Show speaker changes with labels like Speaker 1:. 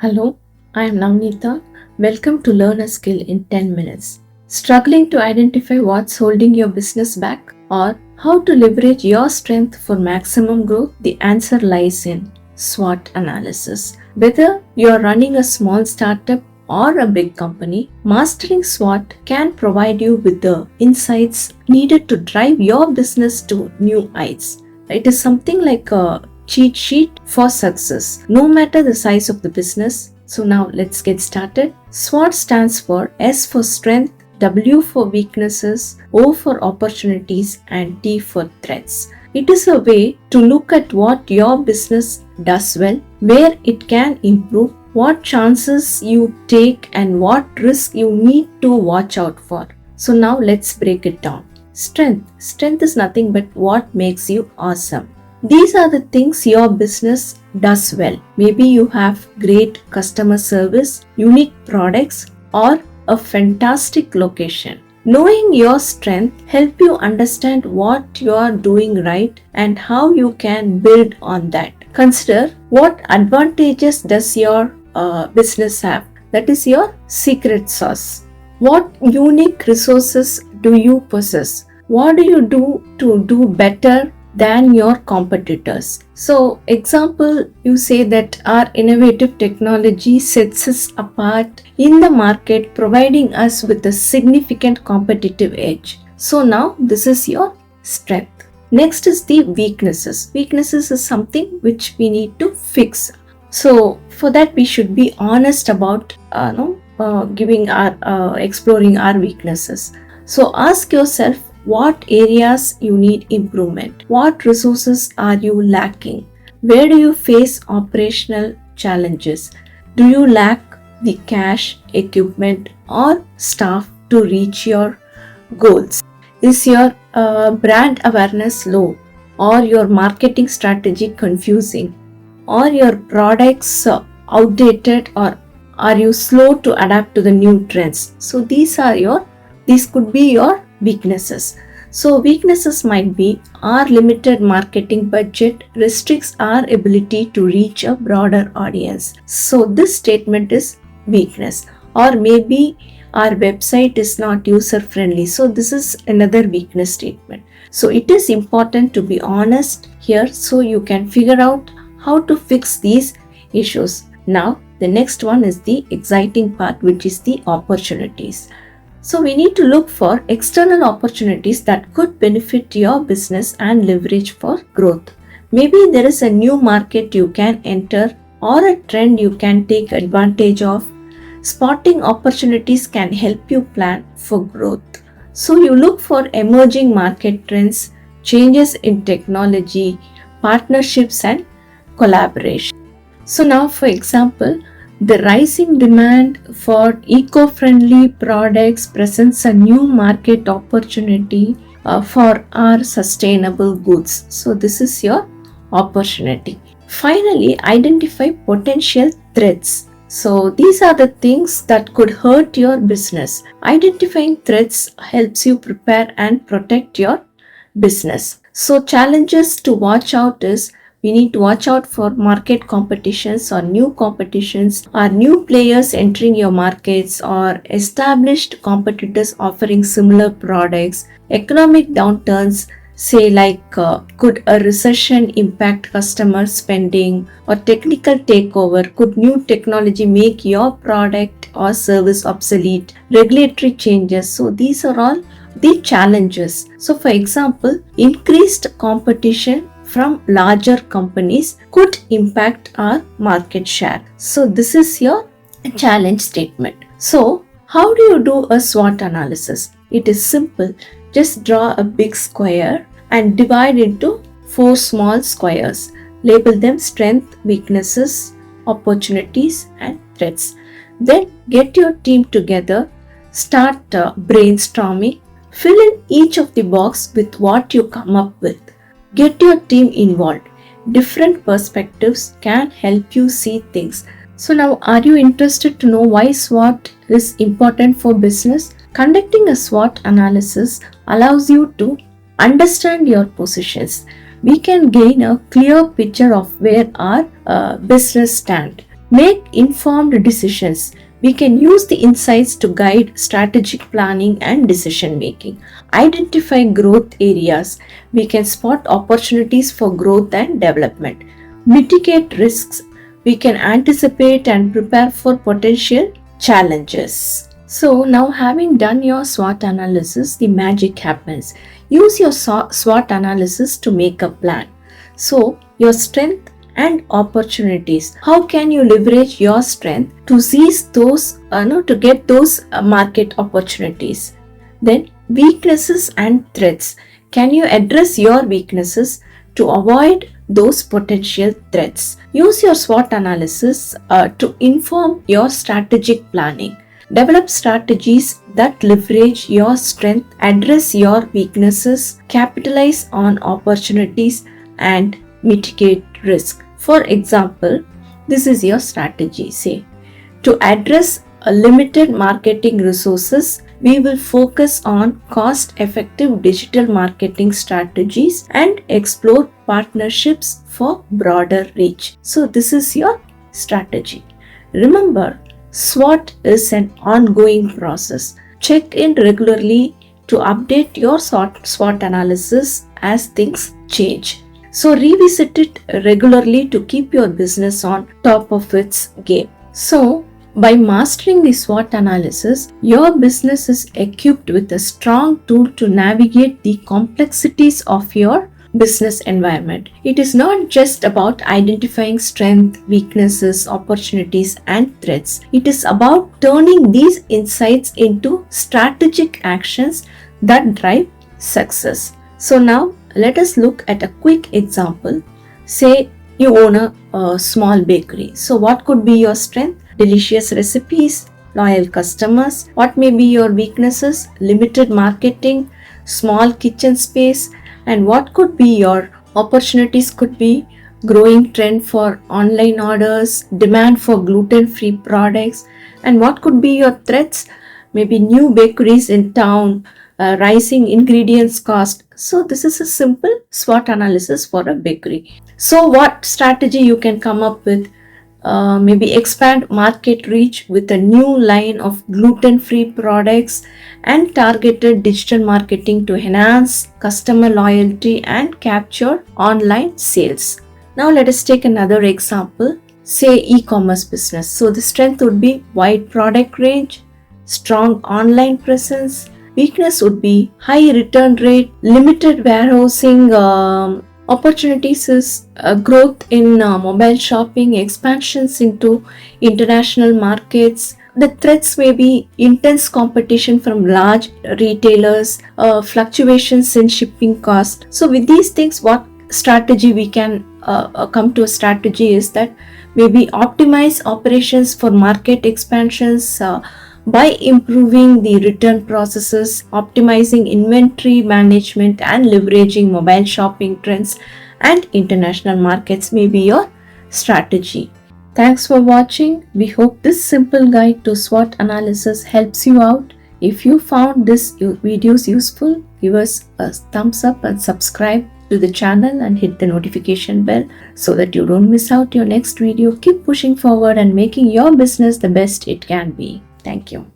Speaker 1: Hello, I am Navaneetha. Welcome to Learn a Skill in 10 minutes. Struggling to identify what's holding your business back or how to leverage your strength for maximum growth? The answer lies in SWOT analysis. Whether you are running a small startup or a big company, mastering SWOT can provide you with the insights needed to drive your business to new heights. It is something like a cheat sheet for success, no matter the size of the business. So now let's get started. SWOT stands for S for strength, W for weaknesses, O for opportunities, and T for threats. It is a way to look at what your business does well, where it can improve, what chances you take, and what risk you need to watch out for. So now let's break it down. Strength. Strength is nothing but what makes you awesome. These are the things your business does well. Maybe you have great customer service, unique products, or a fantastic location. Knowing your strength helps you understand what you are doing right and how you can build on that. Consider what advantages does your business have. That is your secret sauce. What unique resources do you possess? What do you do to do better than your competitors? So, example, you say that our innovative technology sets us apart in the market, providing us with a significant competitive edge. So now this is your strength. Next is the weaknesses. Weaknesses is something which we need to fix. So for that we should be honest about exploring our weaknesses. So ask yourself what areas you need improvement. What resources are you lacking? Where do you face operational challenges? Do you lack the cash, equipment, or staff to reach your goals? Is your brand awareness low, or your marketing strategy confusing, or your products outdated, or are you slow to adapt to the new trends? So these could be your weaknesses. So weaknesses might be our limited marketing budget restricts our ability to reach a broader audience. So this statement is weakness. Or maybe our website is not user friendly. So this is another weakness statement. So it is important to be honest here so you can figure out how to fix these issues. Now the next one is the exciting part, which is the opportunities. So we need to look for external opportunities that could benefit your business and leverage for growth. Maybe there is a new market you can enter or a trend you can take advantage of. Spotting opportunities can help you plan for growth. So you look for emerging market trends, changes in technology, partnerships, and collaboration. So now, for example, the rising demand for eco-friendly products presents a new market opportunity for our sustainable goods. So this is your opportunity. Finally, identify potential threats. So these are the things that could hurt your business. Identifying threats helps you prepare and protect your business. So challenges to watch out is we need to watch out for market competitions or new competitions or new players entering your markets or established competitors offering similar products. Economic downturns, say could a recession impact customer spending, or technical takeover, could new technology make your product or service obsolete, regulatory changes. So these are all the challenges. So for example, increased competition from larger companies could impact our market share. So this is your challenge statement. So how do you do a SWOT analysis? It is simple. Just draw a big square and divide into 4 small squares. Label them strength, weaknesses, opportunities, and threats. Then get your team together, start brainstorming, fill in each of the box with what you come up with. Get your team involved. Different perspectives can help you see things. So now, are you interested to know why SWOT is important for business? Conducting a SWOT analysis allows you to understand your positions. We can gain a clear picture of where our business stands. Make informed decisions. We can use the insights to guide strategic planning and decision making. Identify growth areas. We can spot opportunities for growth and development. Mitigate risks. We can anticipate and prepare for potential challenges. So now, having done your SWOT analysis, the magic happens. Use your SWOT analysis to make a plan. So your strength and opportunities. How can you leverage your strength to seize those, to get those market opportunities? Then weaknesses and threats. Can you address your weaknesses to avoid those potential threats? Use your SWOT analysis to inform your strategic planning. Develop strategies that leverage your strength, address your weaknesses, capitalize on opportunities, and mitigate risk. For example, this is your strategy. Say, to address limited marketing resources, we will focus on cost-effective digital marketing strategies and explore partnerships for broader reach. So this is your strategy. Remember, SWOT is an ongoing process. Check in regularly to update your SWOT analysis as things change. So revisit it regularly to keep your business on top of its game. So by mastering the SWOT analysis, your business is equipped with a strong tool to navigate the complexities of your business environment. It is not just about identifying strengths, weaknesses, opportunities, and threats. It is about turning these insights into strategic actions that drive success. So now let us look at a quick example. Say you own a small bakery. So what could be your strength? Delicious recipes, loyal customers. What may be your weaknesses? Limited marketing, small kitchen space. And what could be your opportunities? Could be growing trend for online orders, demand for gluten-free products. And what could be your threats? Maybe new bakeries in town, rising ingredients cost. So this is a simple SWOT analysis for a bakery. So what strategy you can come up with? Maybe expand market reach with a new line of gluten-free products and targeted digital marketing to enhance customer loyalty and capture online sales. Now let us take another example. Say e-commerce business. So the strength would be wide product range, strong online presence. Weakness would be high return rate, limited warehousing. Opportunities is growth in mobile shopping, expansions into international markets. The threats may be intense competition from large retailers, fluctuations in shipping cost. So with these things, what strategy we can come to a strategy is that maybe optimize operations for market expansions, by improving the return processes, optimizing inventory management, and leveraging mobile shopping trends and international markets may be your strategy. Thanks for watching. We hope this simple guide to SWOT analysis helps you out. If you found this videos useful, give us a thumbs up and subscribe to the channel and hit the notification bell so that you don't miss out your next video. Keep pushing forward and making your business the best it can be. Thank you.